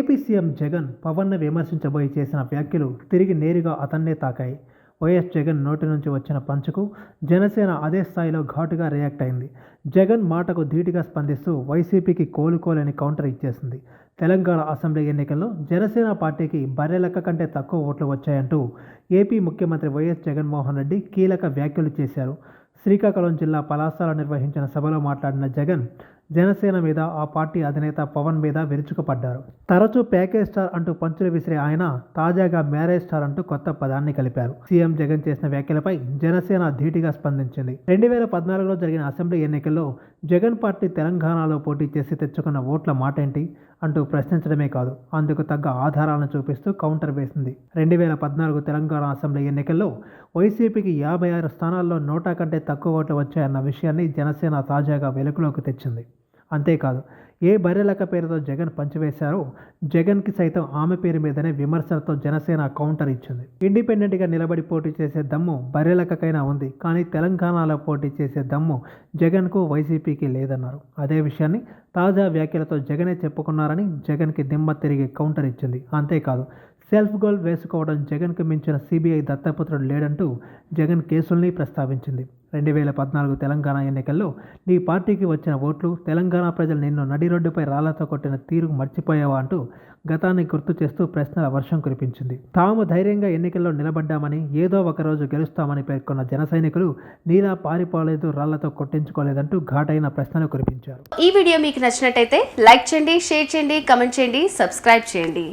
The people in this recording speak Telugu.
ఏపీ సీఎం జగన్ పవన్ను విమర్శించబోయి చేసిన వ్యాఖ్యలు తిరిగి నేరుగా అతన్నే తాకాయి. వైఎస్ జగన్ నోటి నుంచి వచ్చిన పంచుకు జనసేన అదే స్థాయిలో ఘాటుగా రియాక్ట్ అయింది. జగన్ మాటకు ధీటుగా స్పందిస్తూ వైసీపీకి కోలుకోలేని కౌంటర్ ఇచ్చేసింది. తెలంగాణ అసెంబ్లీ ఎన్నికల్లో జనసేన పార్టీకి బర్రెలెక్క కంటే తక్కువ ఓట్లు వచ్చాయంటూ ఏపీ ముఖ్యమంత్రి వైఎస్ జగన్మోహన్ రెడ్డి కీలక వ్యాఖ్యలు చేశారు. శ్రీకాకుళం జిల్లా పలాసలో నిర్వహించిన సభలో మాట్లాడిన జగన్ జనసేన మీద, ఆ పార్టీ అధినేత పవన్ మీద విరుచుకుపడ్డారు. తరచూ ప్యాకేజ్ స్టార్ అంటూ పంచులు విసిరే ఆయన తాజాగా మ్యారేజ్ స్టార్ అంటూ కొత్త పదాన్ని కలిపారు. సీఎం జగన్ చేసిన వ్యాఖ్యలపై జనసేన ధీటుగా స్పందించింది. 2014లో జరిగిన అసెంబ్లీ ఎన్నికల్లో జగన్ పార్టీ తెలంగాణలో పోటీ చేసి తెచ్చుకున్న ఓట్ల మాటేంటి అంటూ ప్రశ్నించడమే కాదు, అందుకు తగ్గ ఆధారాలను చూపిస్తూ కౌంటర్ వేసింది. 2014 తెలంగాణ అసెంబ్లీ ఎన్నికల్లో వైసీపీకి 56 స్థానాల్లో 100 కంటే తక్కువ ఓట్లు వచ్చాయన్న విషయాన్ని జనసేన తాజాగా వెలుగులోకి తెచ్చింది. అంతేకాదు, ఏ బర్రెలక్క పేరుతో జగన్ పంచివేశారో జగన్కి సైతం ఆమె పేరు మీదనే విమర్శలతో జనసేన కౌంటర్ ఇచ్చింది. ఇండిపెండెంట్గా నిలబడి పోటీ చేసే దమ్ము బర్రెలక్కకైనా ఉంది, కానీ తెలంగాణలో పోటీ చేసే దమ్ము జగన్కు వైసీపీకి లేదన్నారు. అదే విషయాన్ని తాజా వ్యాఖ్యలతో జగనే చెప్పుకున్నారని జగన్కి దిమ్మ తిరిగి కౌంటర్ ఇచ్చింది. అంతేకాదు, సెల్ఫ్ గోల్ వేసుకోవడం జగన్కు మించిన సిబిఐ దత్తపుత్రుడు లేడంటూ జగన్ కేసుల్ని ప్రస్తావించింది. 2014 తెలంగాణ ఎన్నికల్లో నీ పార్టీకి వచ్చిన ఓట్లు, తెలంగాణ ప్రజలు నిన్ను నడిరోడ్డుపై రాళ్లతో కొట్టిన తీరు మర్చిపోయావా అంటూ గతాన్ని గుర్తు చేస్తూ ప్రశ్నల వర్షం కురిపించింది. తాము ధైర్యంగా ఎన్నికల్లో నిలబడ్డామని, ఏదో ఒకరోజు గెలుస్తామని పేర్కొన్న జన సైనికులు నీలా పారిపోలేదు, రాళ్లతో కొట్టించుకోలేదంటూ ఘాటైన ప్రశ్నలు కురిపించారు. ఈ వీడియో మీకు నచ్చినట్టయితే లైక్ చేయండి, షేర్ చేయండి, కమెంట్ చేయండి, సబ్స్క్రైబ్ చేయండి.